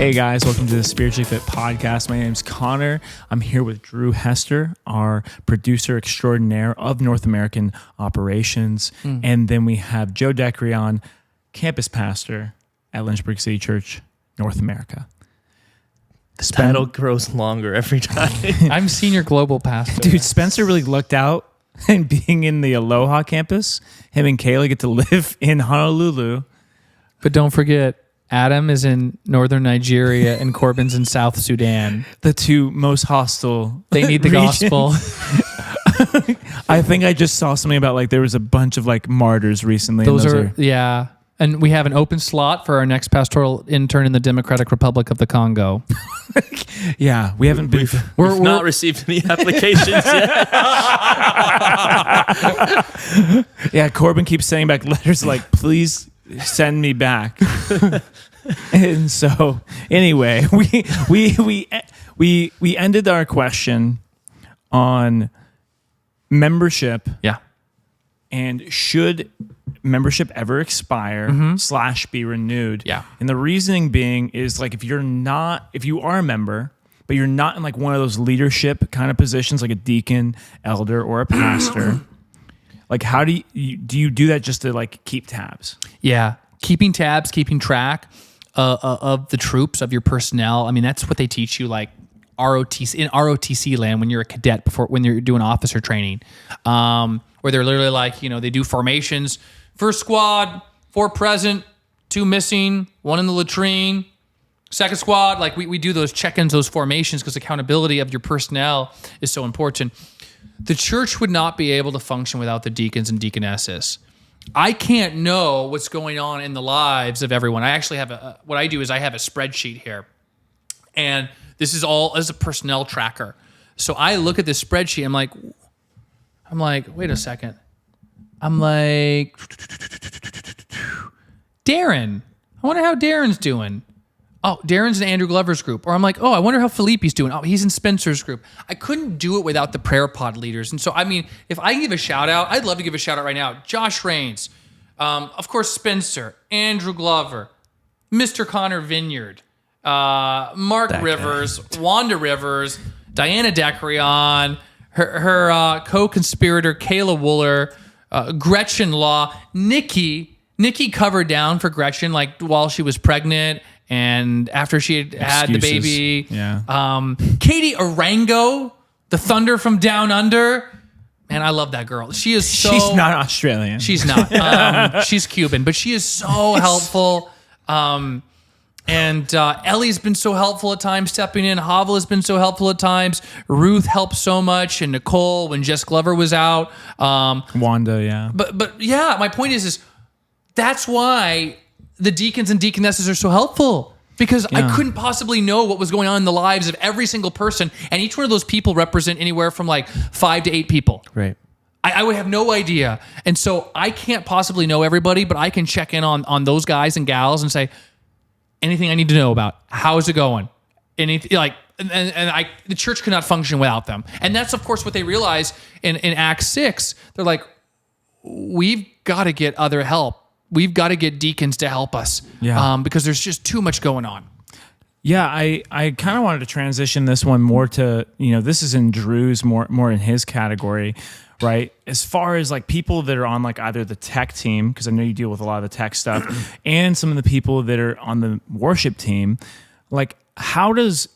Hey guys, welcome to the Spiritually Fit Podcast. My name is Connor. I'm here with Drew Hester, our producer extraordinaire of North American operations. And then we have Joe Decrion, campus pastor at Lynchburg City Church, North America. The title grows longer every time. I'm senior global pastor. Dude, Spencer really lucked out in being in the Aloha campus. Him and Kayla get to live in Honolulu. But don't forget, Adam is in northern Nigeria and Corbin's in South Sudan. The two most hostile. They need the regions. gospel. I think I just saw something about there was a bunch of martyrs recently. Those are, yeah. And we have an open slot for our next pastoral intern in the Democratic Republic of the Congo. Yeah, we haven't been. We've not received any applications yet. Yeah, Corbin keeps sending back letters please send me back. And so anyway, we ended our question on membership. Yeah. And should membership ever expire / be renewed? Yeah. And the reasoning being is if you are a member, but you're not in one of those leadership kind of positions, like a deacon, elder, or a pastor, how do you do that just to keep tabs? Yeah. Keeping tabs, keeping track of the troops, of your personnel. I mean, that's what they teach you, ROTC, in ROTC land when you're a cadet when you're doing officer training. Where they're literally they do formations. First squad, 4 present, 2 missing, 1 in the latrine. Second squad, we do those check-ins, those formations, because accountability of your personnel is so important. The church would not be able to function without the deacons and deaconesses. I can't know what's going on in the lives of everyone. I actually have what I do is I have a spreadsheet here. And this is all as a personnel tracker. So I look at this spreadsheet, I'm like, wait a second. I'm like, Darren. I wonder how Darren's doing. Oh, Darren's in Andrew Glover's group. Or I'm like, I wonder how Felipe's doing. Oh, he's in Spencer's group. I couldn't do it without the prayer pod leaders. And so, if I can give a shout out, I'd love to give a shout out right now. Josh Raines, of course, Spencer, Andrew Glover, Mr. Connor Vineyard, Mark Rivers, Wanda Rivers, Diana Decrion, her co-conspirator Kayla Wooler, Gretchen Law, Nikki covered down for Gretchen while she was pregnant and after she had the baby. Yeah. Katie Arango, the Thunder from Down Under. Man, I love that girl. She is so. She's not Australian. She's not. She's Cuban, but she is so helpful. And Ellie's been so helpful at times stepping in. Havel has been so helpful at times. Ruth helped so much. And Nicole when Jess Glover was out. Wanda, yeah. But yeah, my point is that's why the deacons and deaconesses are so helpful. Because I couldn't possibly know what was going on in the lives of every single person. And each one of those people represent anywhere from 5 to 8 people. Right. I would have no idea. And so I can't possibly know everybody, but I can check in on those guys and gals and say, anything I need to know about. How is it going? Anything the church could not function without them. And that's of course what they realize in Acts 6. They're like, we've got to get other help. We've got to get deacons to help us. Yeah. Because there's just too much going on. Yeah, I kind of wanted to transition this one more to, this is in Drew's more in his category, right? As far as people that are on either the tech team, because I know you deal with a lot of the tech stuff, and some of the people that are on the worship team, how does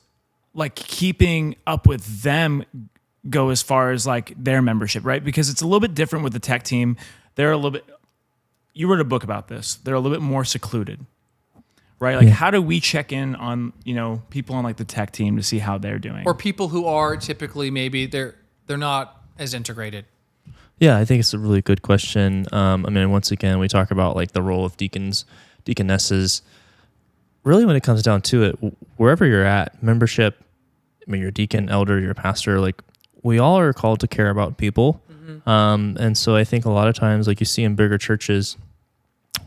keeping up with them go as far as their membership, right? Because it's a little bit different with the tech team. They're a little bit, you wrote a book about this. They're a little bit more secluded, right? How do we check in on, people on the tech team to see how they're doing? Or people who are typically maybe they're not as integrated. Yeah, I think it's a really good question. Once again, we talk about the role of deacons, deaconesses. Really, when it comes down to it, wherever you're at, membership, you're a deacon, elder, you're a pastor, we all are called to care about people. Mm-hmm. And so I think a lot of times, you see in bigger churches,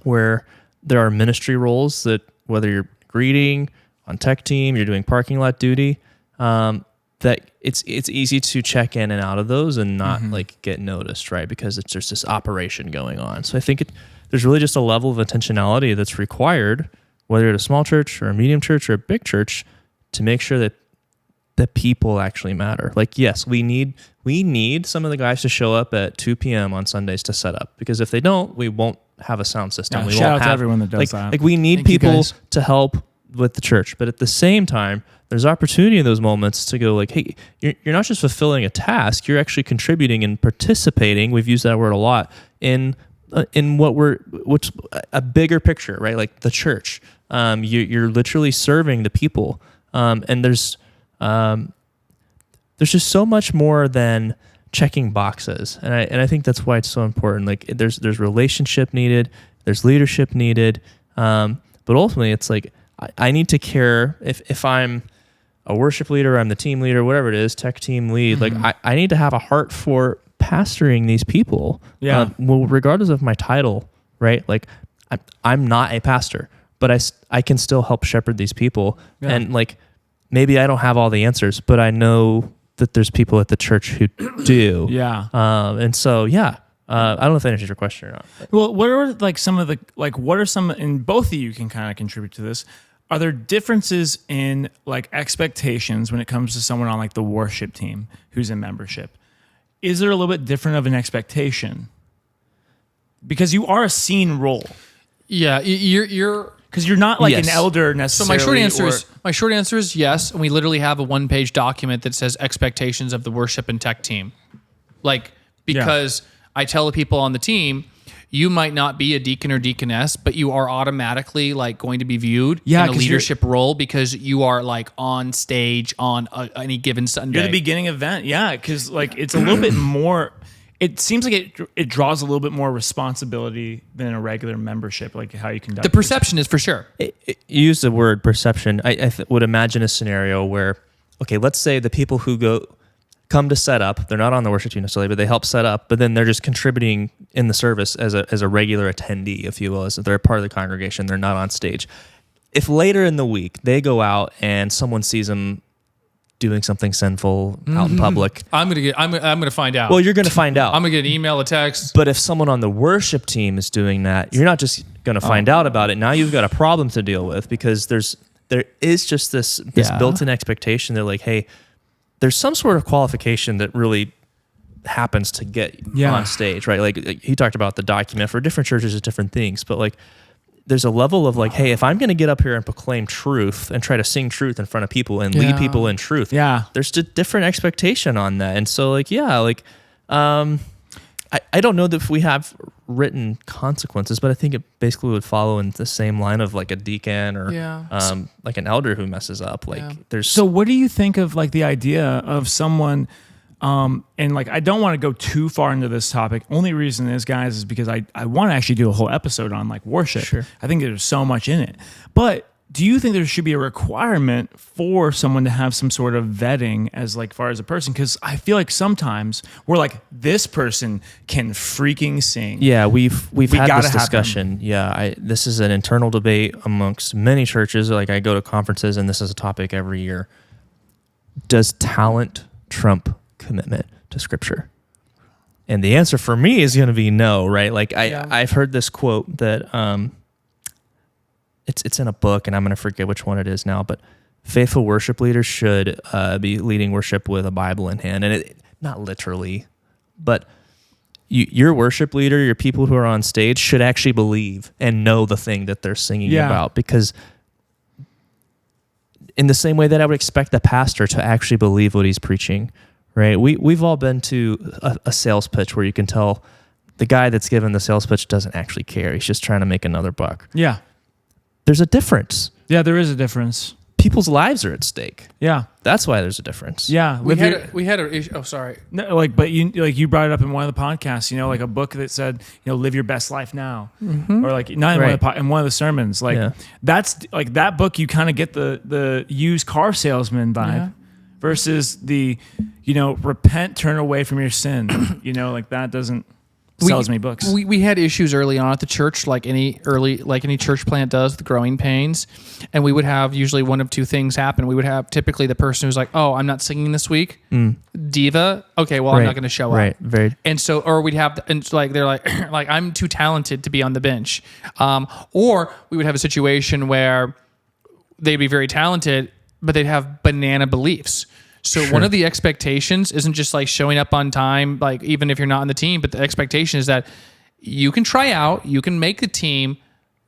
where there are ministry roles that whether you're greeting on tech team, you're doing parking lot duty, that it's easy to check in and out of those and not get noticed, right? Because it's just this operation going on. So I think there's really just a level of intentionality that's required whether you're at a small church or a medium church or a big church, to make sure that the people actually matter. Like, yes, we need some of the guys to show up at 2 p.m. on Sundays to set up, because if they don't, we won't have a sound system. Yeah, We shout won't out to have, everyone that does like, that. Like, we need Thank you, people guys. to help with the church, but at the same time, there's opportunity in those moments to go like, hey, you're not just fulfilling a task, you're actually contributing and participating. We've used that word a lot in what's a bigger picture, right? Like the church. You're literally serving the people, and there's just so much more than checking boxes, and I think that's why it's so important. Like there's relationship needed, there's leadership needed, but ultimately it's like I need to care if I'm a worship leader, I'm the team leader, whatever it is, tech team lead. Like I need to have a heart for pastoring these people. Yeah. Well, regardless of my title, right? Like I'm not a pastor, but I can still help shepherd these people. Yeah. And like maybe I don't have all the answers, but I know that there's people at the church who do. Yeah. And so I don't know if that answers your question or not. Well, what are like some of the what are some, and both of you can kind of contribute to this. Are there differences in like expectations when it comes to someone on like the worship team who's in membership? Is there a little bit different of an expectation? Because you are a seen role. Yeah, you're. Because you're not like Yes. an elder So necessarily. my short answer is yes, and we literally have a 1-page document that says expectations of the worship and tech team. Like, because I tell the people on the team, you might not be a deacon or deaconess, but you are automatically like going to be viewed in a 'cause leadership role because you are like on stage on any given Sunday. You're the beginning event. Yeah, because like it's a little bit more. It seems like it draws a little bit more responsibility than a regular membership, like how you conduct. the perception is for sure. You use the word perception. I would imagine a scenario where, okay, let's say the people who come to set up, they're not on the worship team necessarily, but they help set up, but then they're just contributing in the service as a regular attendee, if you will, as if they're a part of the congregation, they're not on stage. If later in the week they go out and someone sees them doing something sinful out in public, I'm gonna find out. well, you're going to find out. I'm gonna get an email, a text. But if someone on the worship team is doing that, you're not just going to find out about it. Now you've got a problem to deal with, because there is just this Yeah. built-in expectation. They're like, hey, there's some sort of qualification that really happens to get on stage, right? Like he talked about the document. For different churches, it's different things, but like there's a level of like, hey, if I'm going to get up here and proclaim truth and try to sing truth in front of people and lead people in truth, there's a different expectation on that. And so like, I don't know that if we have written consequences, but I think it basically would follow in the same line of like a deacon or like an elder who messes up. Like there's So what do you think of like the idea of someone, and like, I don't want to go too far into this topic. Only reason is, guys, is because I want to actually do a whole episode on like worship. Sure. I think there's so much in it. But do you think there should be a requirement for someone to have some sort of vetting as like far as a person? Because I feel like sometimes we're like, this person can freaking sing. Yeah, we've had gotta this have discussion. Yeah, this is an internal debate amongst many churches. Like I go to conferences, and this is a topic every year. Does talent trump commitment to Scripture? And the answer for me is going to be no, right? Like I've heard this quote that it's in a book, and I'm going to forget which one it is now, but faithful worship leaders should be leading worship with a Bible in hand, and it not literally, but your worship leader, your people who are on stage should actually believe and know the thing that they're singing about, because in the same way that I would expect the pastor to actually believe what he's preaching, right? We've all been to a sales pitch where you can tell the guy that's given the sales pitch doesn't actually care. He's just trying to make another buck. Yeah. There's a difference. Yeah, there is a difference. People's lives are at stake. Yeah. That's why there's a difference. Yeah. We had a issue. Oh, sorry. No, like, but you brought it up in one of the podcasts, like a book that said, live your best life now, or like not in, in one of the sermons. Like that's like that book. You kind of get the used car salesman vibe versus the, repent, turn away from your sin. Like that doesn't. sell as many books. We had issues early on at the church, like any church plant does, with growing pains, and we would have usually one of two things happen. We would have typically the person who's like, "Oh, I'm not singing this week, diva. Okay, well, I'm not going to show up." Right. Very. And so, or we'd have, and like they're like, like I'm too talented to be on the bench, or we would have a situation where they'd be very talented, but they'd have banana beliefs. So one of the expectations isn't just like showing up on time, like even if you're not on the team, but the expectation is that you can try out, you can make the team,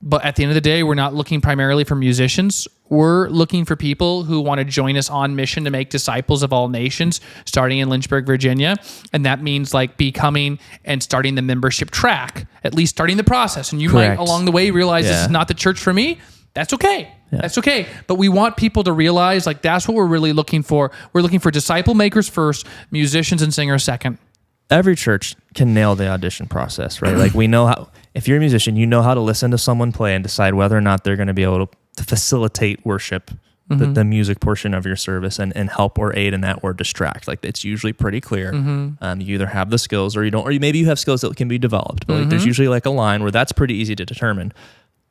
but at the end of the day, we're not looking primarily for musicians. We're looking for people who want to join us on mission to make disciples of all nations, starting in Lynchburg, Virginia. And that means like becoming and starting the membership track, at least starting the process. And you Correct. might along the way realize this is not the church for me. That's okay. That's okay. But we want people to realize like that's what we're really looking for. We're looking for disciple makers first, musicians and singers second. Every church can nail the audition process, right? Like we know how, if you're a musician, you know how to listen to someone play and decide whether or not they're going to be able to facilitate worship, the music portion of your service and help or aid in that or distract. Like it's usually pretty clear. You either have the skills or you don't, or maybe you have skills that can be developed, but like there's usually like a line where that's pretty easy to determine.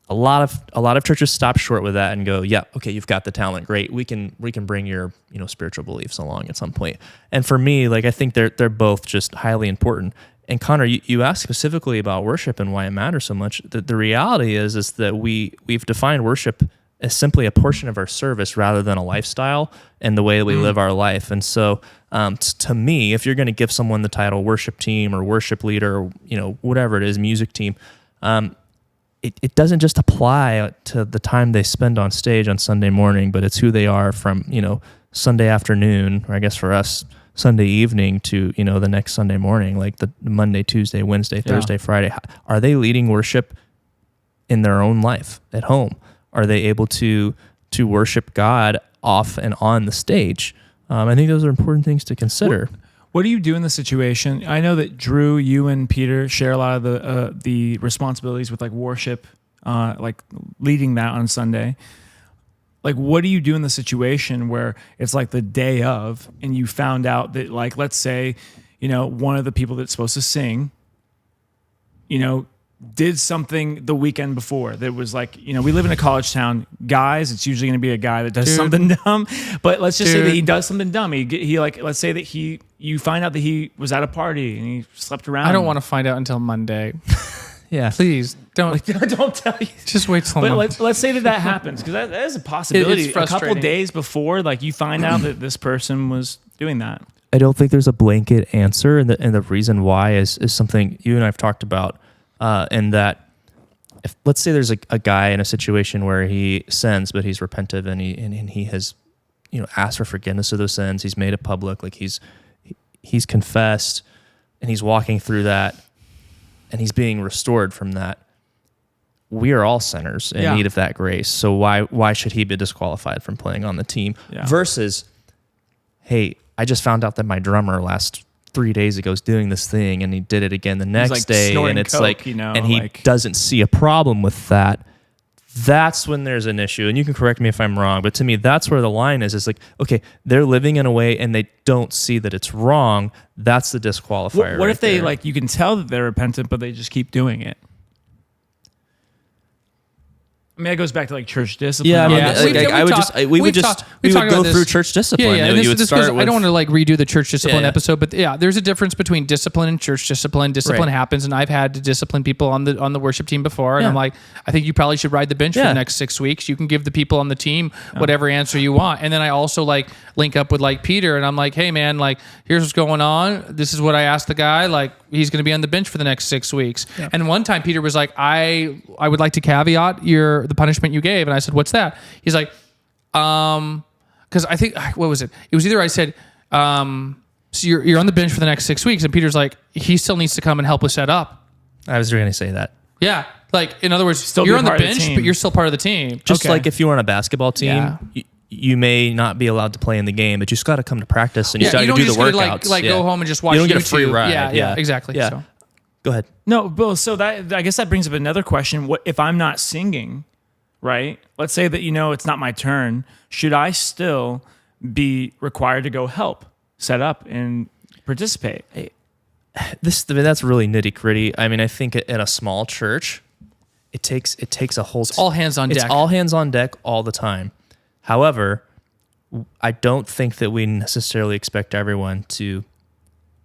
A lot of churches stop short with that and go, yeah, okay, you've got the talent, great. We can bring your spiritual beliefs along at some point. And for me, like I think they're both just highly important. And Connor, you asked specifically about worship and why it matters so much. The reality is that we've defined worship as simply a portion of our service rather than a lifestyle and the way that we live our life. And so to me, if you're going to give someone the title worship team or worship leader or whatever it is, music team, it doesn't just apply to the time they spend on stage on Sunday morning, but it's who they are from, Sunday afternoon, or I guess for us, Sunday evening to, the next Sunday morning, like the Monday, Tuesday, Wednesday, Thursday, Friday. Are they leading worship in their own life at home? Are they able to worship God off and on the stage? I think those are important things to consider. What do you do in the situation? I know that Drew, you and Peter share a lot of the responsibilities with like worship, like leading that on Sunday. Like, what do you do in the situation where it's like the day of and you found out that, like, let's say, one of the people that's supposed to sing, did something the weekend before that was like, we live in a college town. Guys, it's usually going to be a guy that does something dumb. But let's just say that he does something dumb. He like, let's say that you find out that he was at a party and he slept around. I don't want to find out until Monday. Yeah. Please don't don't tell you. Just wait till But Monday. let's say that happens, because that is a possibility. It's a couple frustrating. days before, like you find out that this person was doing that. I don't think there's a blanket answer, and the reason why is something you and I have talked about, and that if let's say there's a guy in a situation where he sins, but he's repentive and he has asked for forgiveness of those sins, he's made it public, like he's confessed, and he's walking through that, and he's being restored from that. We are all sinners in need of that grace. So why should he be disqualified from playing on the team? Yeah. Versus, hey, I just found out that my drummer last 3 days ago is doing this thing, and he did it again the next like day, snorting and it's coke, like, and he like- doesn't see a problem with that. That's when there's an issue, and you can correct me if I'm wrong, but to me, that's where the line is. It's like, okay, they're living in a way and they don't see that it's wrong. That's the disqualifier. What right if they there. like, you can tell that they're repentant, but they just keep doing it? I mean, it goes back to like church discipline. Yeah, I mean, Yeah. we would talked go about this. through church discipline. Yeah. You know, And you would this start goes, I don't want to like redo the church discipline Yeah. episode, but yeah, there's a difference between discipline and church discipline. Discipline Right. happens, and I've had to discipline people on the worship team before, and Yeah. I'm like, I think you probably should ride the bench for Yeah. the next 6 weeks. You can give the people on the team whatever answer you want, and then I also like link up with like Peter, and I'm like, hey man, like here's what's going on. This is what I asked the guy. Like he's going to be on the bench for the next 6 weeks. And one time Peter was like, I would like to caveat the punishment you gave, and I said, what's that? He's like, because I think, what was it? It was either I said, so you're on the bench for the next 6 weeks, and Peter's like, he still needs to come and help us set up. I was going to say that. Yeah, like in other words, Still you're be on the part of the bench, team. but you're still part of the team. Just Okay. like if you were on a basketball team, Yeah. you may not be allowed to play in the game, but you just got to come to practice and you Yeah, got you to don't do the just get to, workouts. like Yeah. go home and just watch You don't get a YouTube. free ride. Yeah, exactly. Yeah. So. Go ahead. No, Bill. So that, I guess that brings up another question. What if I'm not singing, right? Let's say that, it's not my turn. Should I still be required to go help set up and participate? that's really nitty gritty. I mean, I think in a small church, it takes a whole. It's all hands on It's deck. all hands on deck all the time. However, I don't think that we necessarily expect everyone to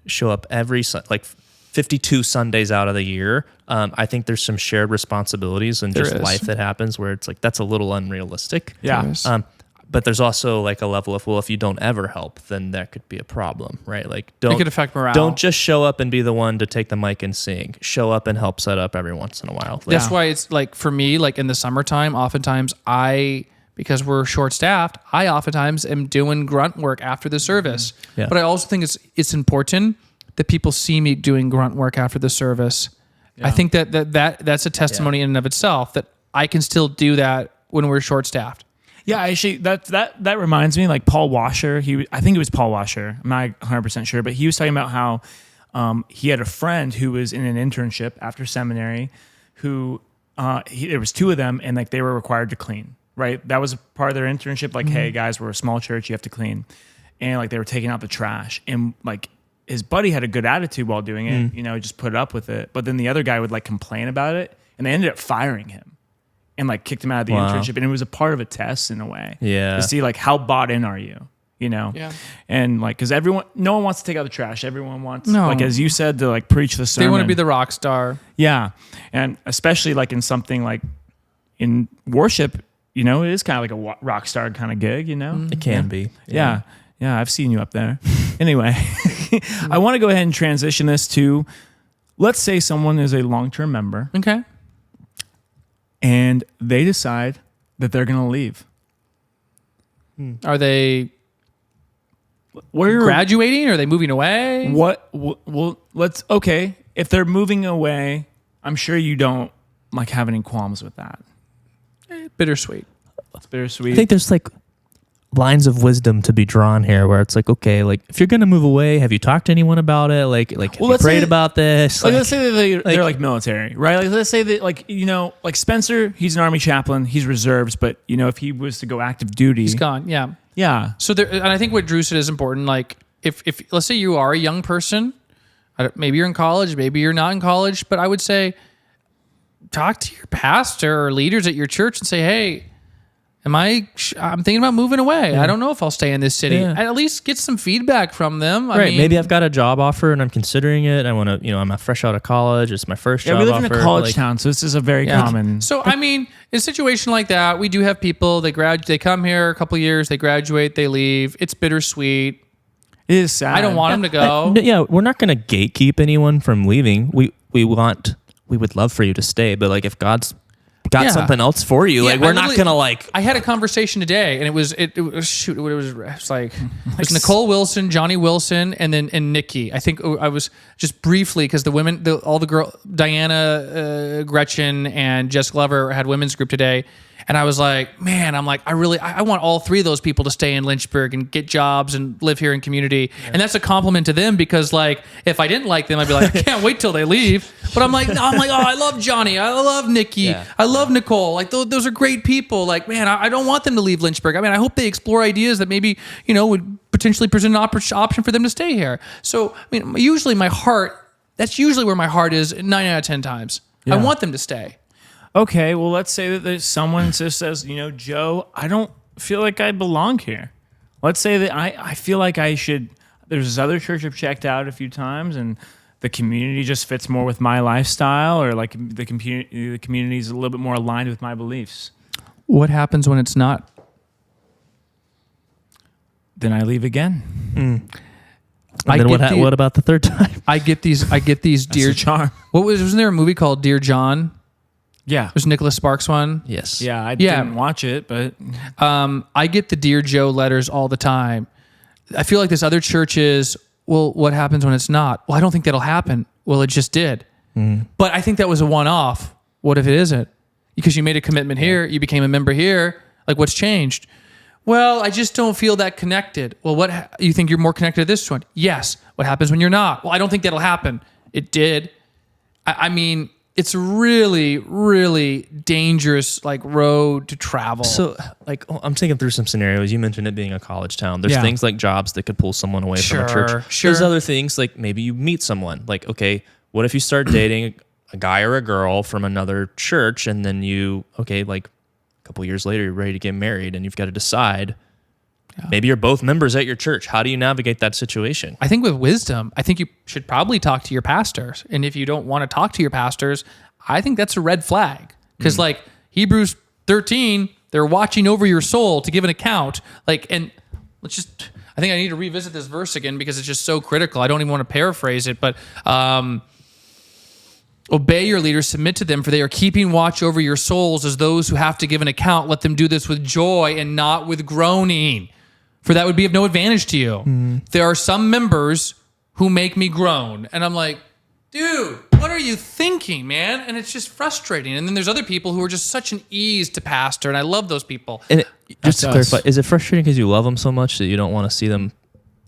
show up every 52 Sundays out of the year. I think there's some shared responsibilities and just There is. life that happens where it's like that's a little unrealistic. Yeah. There is. But there's also like a level of, well, if you don't ever help, then that could be a problem, right? Like It could affect morale. don't just show up and be the one to take the mic and sing. Show up and help set up every once in a while. Like, That's why it's like for me, like in the summertime, oftentimes because we're short staffed, I oftentimes am doing grunt work after the service. Yeah. But I also think it's important that people see me doing grunt work after the service. I think that's a testimony in and of itself that I can still do that when we're short staffed. Yeah, actually, that reminds me. Like Paul Washer, I think it was Paul Washer. I'm not 100% sure, but he was talking about how he had a friend who was in an internship after seminary. Who there was two of them, and like they were required to clean. Right, that was a part of their internship. Like, hey guys, we're a small church, you have to clean, and like they were taking out the trash, and like his buddy had a good attitude while doing it. Just put up with it. But then the other guy would like complain about it, and they ended up firing him. And like kicked him out of the Wow. internship, and it was a part of a test in a way. Yeah. To see like how bought in are you, Yeah. And like because no one wants to take out the trash. Everyone wants, No. like as you said, to like preach the They sermon. want to be the rock star. yeah, and especially like in something like in worship, it is kind of like a rock star kind of gig, it can be. Yeah. I've seen you up there. Anyway, I want to go ahead and transition this to, let's say someone is a long-term member Okay. and they decide that they're going to leave. Are they Where graduating? Are they moving away? well, okay. If they're moving away, I'm sure you don't like have any qualms with that. Bittersweet. It's bittersweet. I think there's like lines of wisdom to be drawn here where it's like, okay, like if you're going to move away, have you talked to anyone about it? Like have you let's prayed say- about this? Like, let's say that they're like military, right? Like, let's say that, like Spencer, he's an Army chaplain, he's reserves, but if he was to go active duty, He's gone. Yeah. yeah, So there, and I think what Drew said is important. Like if let's say you are a young person, maybe you're in college, maybe you're not in college, but I would say talk to your pastor or leaders at your church and say, hey, I'm thinking about moving away. I don't know if I'll stay in this city. Yeah. And at least get some feedback from them. I right. mean, Maybe I've got a job offer and I'm considering it. I want to, I'm fresh out of college. It's my first yeah. job We live offer. in a college like, town, so this is a very common. So I mean, in a situation like that, we do have people they come here a couple years, they graduate, they leave. It's bittersweet. It is sad. I don't want them to go. We're not going to gatekeep anyone from leaving. We would love for you to stay, but like if God's got Yeah. something else for you, Yeah, like we're I not literally- going to like. I had a conversation today, and it was like it was Nicole Wilson, Johnny Wilson, and Nikki. I think I was just briefly because the women, all the girl, Diana, Gretchen, and Jess Glover had women's group today, and I was like, man, I want all three of those people to stay in Lynchburg and get jobs and live here in community, and that's a compliment to them because like if I didn't like them, I'd be like, I can't wait till they leave. But I'm like, oh, I love Johnny, I love Nikki, Yeah. I love Nicole. Like those are great people. Like, man, I don't want them to leave Lynchburg. I mean, I hope they explore ideas that maybe, would potentially present an option for them to stay here. So, I mean, that's usually where my heart is 9 out of 10 times. I want them to stay. Okay, well, let's say that there's someone just says, Joe, I don't feel like I belong here. Let's say that I feel like I should. There's this other church I've checked out a few times, and the community just fits more with my lifestyle, or like the community is a little bit more aligned with my beliefs. What happens when it's not? Then I leave again. And then what about the third time? I get these That's dear the charm. wasn't there a movie called Dear John? Yeah. There's Nicholas Sparks one. Yes. Yeah, I Yeah. didn't watch it, but I get the Dear Joe letters all the time. I feel like this other church is, well, what happens when it's not? Well, I don't think that'll happen. Well, it just did. But I think that was a one-off. What if it isn't? Because you made a commitment here, you became a member here. Like, what's changed? Well, I just don't feel that connected. Well, you think you're more connected to this one? Yes. What happens when you're not? Well, I don't think that'll happen. It did. I mean, it's really, really dangerous like road to travel. So, like, I'm thinking through some scenarios. You mentioned it being a college town. There's Yeah. things like jobs that could pull someone away from a church. Sure. There's other things like maybe you meet someone. Like, okay, what if you start dating a guy or a girl from another church, and then like a couple years later, you're ready to get married, and you've got to decide. Maybe you're both members at your church. How do you navigate that situation? I think with wisdom, I think you should probably talk to your pastors. And if you don't want to talk to your pastors, I think that's a red flag. Because like Hebrews 13, they're watching over your soul to give an account. Like, and I think I need to revisit this verse again because it's just so critical. I don't even want to paraphrase it, but obey your leaders, submit to them, for they are keeping watch over your souls as those who have to give an account. Let them do this with joy and not with groaning, for that would be of no advantage to you. There are some members who make me groan. And I'm like, dude, what are you thinking, man? And it's just frustrating. And then there's other people who are just such an ease to pastor. And I love those people. And just to That's us. clarify, is it frustrating because you love them so much that you don't want to see them?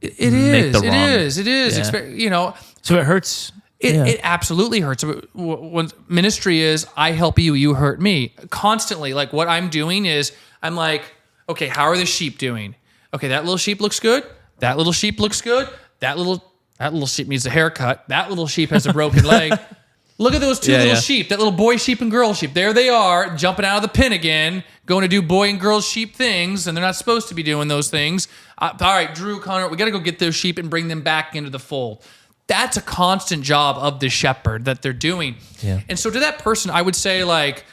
It Make is. the It wrong- is. It is. Yeah. You know, So it hurts. It absolutely hurts. When ministry is, I help you, you hurt me. Constantly, like what I'm doing is, I'm like, okay, how are the sheep doing? Okay, that little sheep looks good. That little sheep looks good. That little sheep needs a haircut. That little sheep has a broken leg. Look at those two little sheep, that little boy sheep and girl sheep. There they are, jumping out of the pen again, going to do boy and girl sheep things, and they're not supposed to be doing those things. All right, Drew, Connor, we got to go get those sheep and bring them back into the fold. That's a constant job of the shepherd that they're doing. Yeah. And so to that person, I would say, like,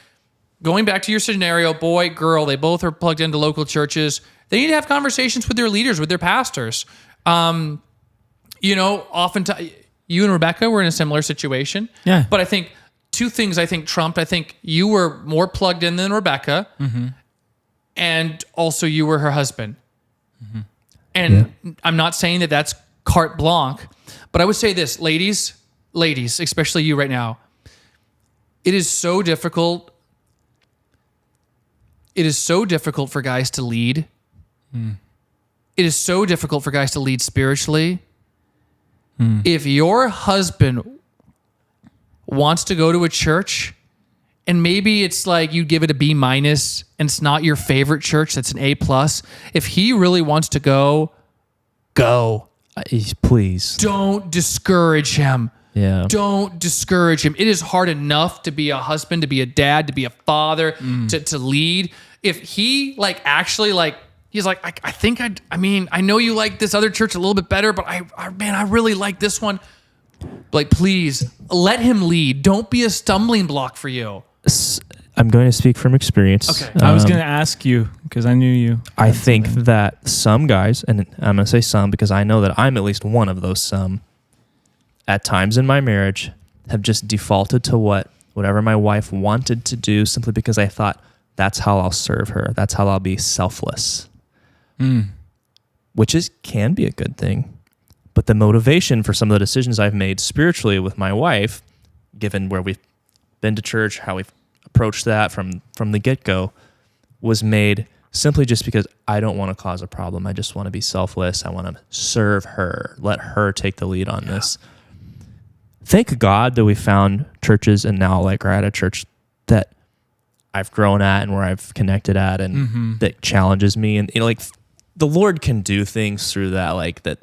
going back to your scenario, boy, girl, they both are plugged into local churches. They need to have conversations with their leaders, with their pastors. Oftentimes, you and Rebecca were in a similar situation. Yeah. But I think two things trumped. I think you were more plugged in than Rebecca. Mm-hmm. And also you were her husband. Mm-hmm. And I'm not saying that that's carte blanche, but I would say this, ladies, especially you right now, it is so difficult. It is so difficult for guys to lead. It is so difficult for guys to lead spiritually. If your husband wants to go to a church and maybe it's like you give it a B- and it's not your favorite church, that's an A+. If he really wants to go. Please. Don't discourage him. Yeah. Don't discourage him. It is hard enough to be a husband, to be a dad, to be a father, to lead. If he he's like, I know you like this other church a little bit better, but I really like this one. Like, please let him lead. Don't be a stumbling block for you. I'm going to speak from experience. Okay. I was going to ask you because I knew you. I think that some guys, and I'm going to say some because I know that I'm at least one of those some, at times in my marriage, have just defaulted to whatever my wife wanted to do simply because I thought that's how I'll serve her. That's how I'll be selfless. Which can be a good thing. But the motivation for some of the decisions I've made spiritually with my wife, given where we've been to church, how we've approached that from the get-go, was made simply just because I don't want to cause a problem. I just want to be selfless. I want to serve her, let her take the lead on this. Thank God that we found churches and now are at a church that I've grown at and where I've connected at and that challenges me. And the Lord can do things through that.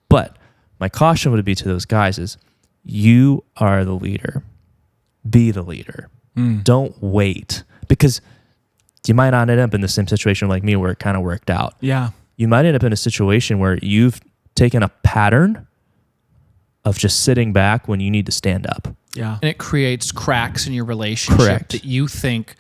But my caution would be to those guys is you are the leader. Be the leader. Don't wait, because you might not end up in the same situation like me where it kind of worked out. Yeah. You might end up in a situation where you've taken a pattern of just sitting back when you need to stand up. Yeah. And it creates cracks in your relationship Correct. that you think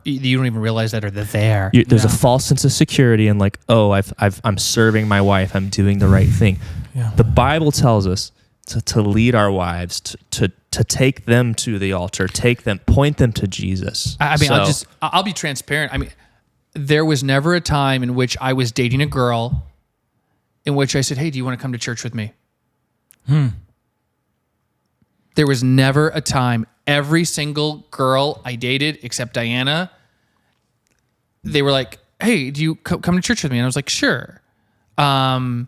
you don't even realize that are there. There's a false sense of security and I'm serving my wife. I'm doing the right thing. Yeah. The Bible tells us to lead our wives, to take them to the altar, point them to Jesus. I'll be transparent. I mean, there was never a time in which I was dating a girl in which I said, hey, do you want to come to church with me? There was never a time. Every single girl I dated, except Diana, they were like, hey, do you come to church with me? And I was like, sure. That's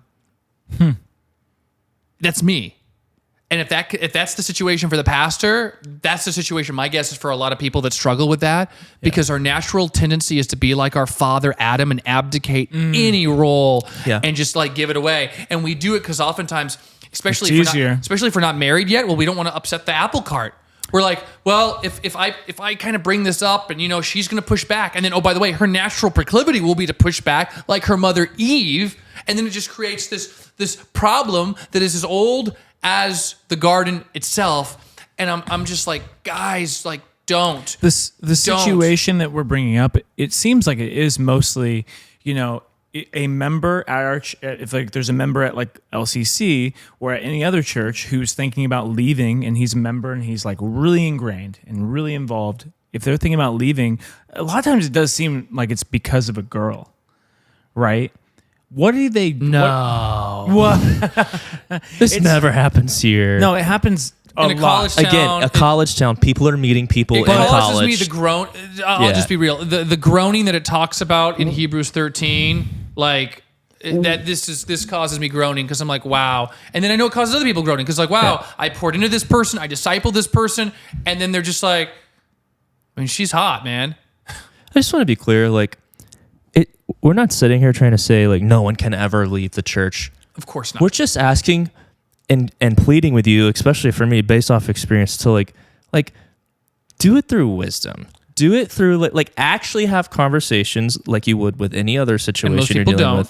me. And if that's the situation for the pastor, that's the situation. My guess is for a lot of people that struggle with that, because our natural tendency is to be like our father Adam and abdicate any role and just like give it away. And we do it because oftentimes, especially if we're not married yet, well, we don't want to upset the apple cart. We're like, well, if I kind of bring this up and, you know, she's going to push back. And then, oh, by the way, her natural proclivity will be to push back like her mother Eve. And then it just creates this problem that is as old as the garden itself. And I'm just like, guys, like, don't. The situation that we're bringing up, it seems like it is mostly, you know, a member at our if like there's a member at like LCC or at any other church who's thinking about leaving, and he's a member and he's like really ingrained and really involved. If they're thinking about leaving, a lot of times it does seem like it's because of a girl, right? What do they? No. What? This never happens here. No, it happens in a college town. Again, a college town. People are meeting people in causes college. me the groan. I'll just be real. The groaning that it talks about in Hebrews 13, like that. This causes me groaning because I'm like, wow. And then I know it causes other people groaning because like, wow, I poured into this person, I discipled this person, and then they're just like, I mean, she's hot, man. I just want to be clear, like, we're not sitting here trying to say like no one can ever leave the church. Of course not. We're just asking and pleading with you, especially for me, based off experience, to like do it through wisdom. Do it through like actually have conversations like you would with any other situation you're dealing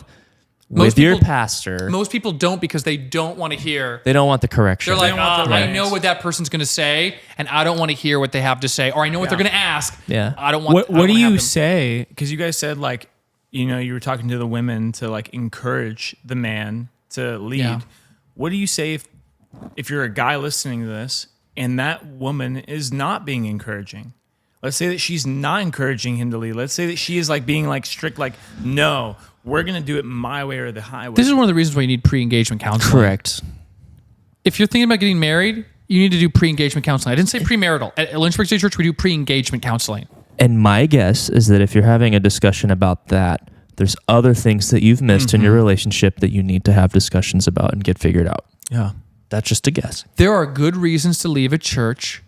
with your pastor. Most people don't because they don't want to hear. They don't want the correction. They're like, I know what that person's going to say, and I don't want to hear what they have to say, or I know what they're going to ask. Yeah. I don't want. What do you say? Because you guys said like, you know, you were talking to the women to like encourage the man to lead. Yeah. What do you say if you're a guy listening to this and that woman is not being encouraging? Let's say that she's not encouraging him to lead. Let's say that she is like being like strict, like, no, we're going to do it my way or the highway. This is one of the reasons why you need pre-engagement counseling. Correct. If you're thinking about getting married, you need to do pre-engagement counseling. I didn't say premarital. At Lynchburg State Church, we do pre-engagement counseling. And my guess is that if you're having a discussion about that, there's other things that you've missed in your relationship that you need to have discussions about and get figured out. Yeah. That's just a guess. There are good reasons to leave a church,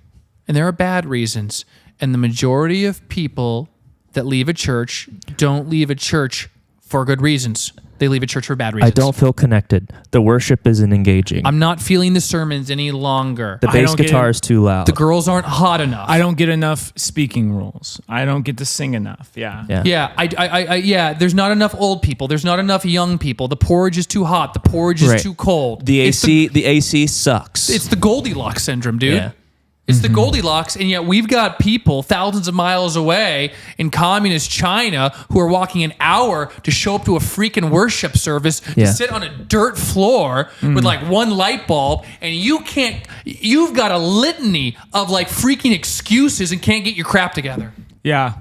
and there are bad reasons. And the majority of people that leave a church don't leave a church for good reasons. They leave a church for bad reasons. I don't feel connected. The worship isn't engaging. I'm not feeling the sermons any longer. The bass guitar is too loud. The girls aren't hot enough. I don't get enough speaking roles. I don't get to sing enough. Yeah. Yeah. There's not enough old people. There's not enough young people. The porridge is too hot. The porridge is too cold. The AC sucks. It's the Goldilocks syndrome, dude. Yeah. It's the Goldilocks, and yet we've got people thousands of miles away in communist China who are walking an hour to show up to a freaking worship service to sit on a dirt floor with like one light bulb, and you've got a litany of like freaking excuses and can't get your crap together. Yeah.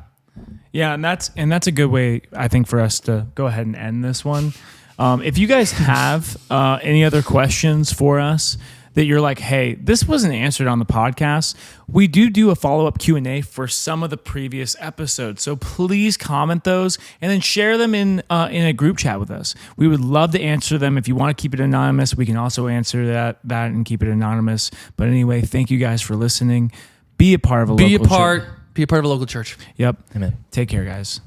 Yeah, and that's a good way, I think, for us to go ahead and end this one. If you guys have any other questions for us that you're like, hey, this wasn't answered on the podcast, we do a follow-up Q&A for some of the previous episodes. So please comment those and then share them in a group chat with us. We would love to answer them. If you want to keep it anonymous, we can also answer that and keep it anonymous. But anyway, thank you guys for listening. Be a part of a local church. Be a part of a local church. Yep. Amen. Take care, guys.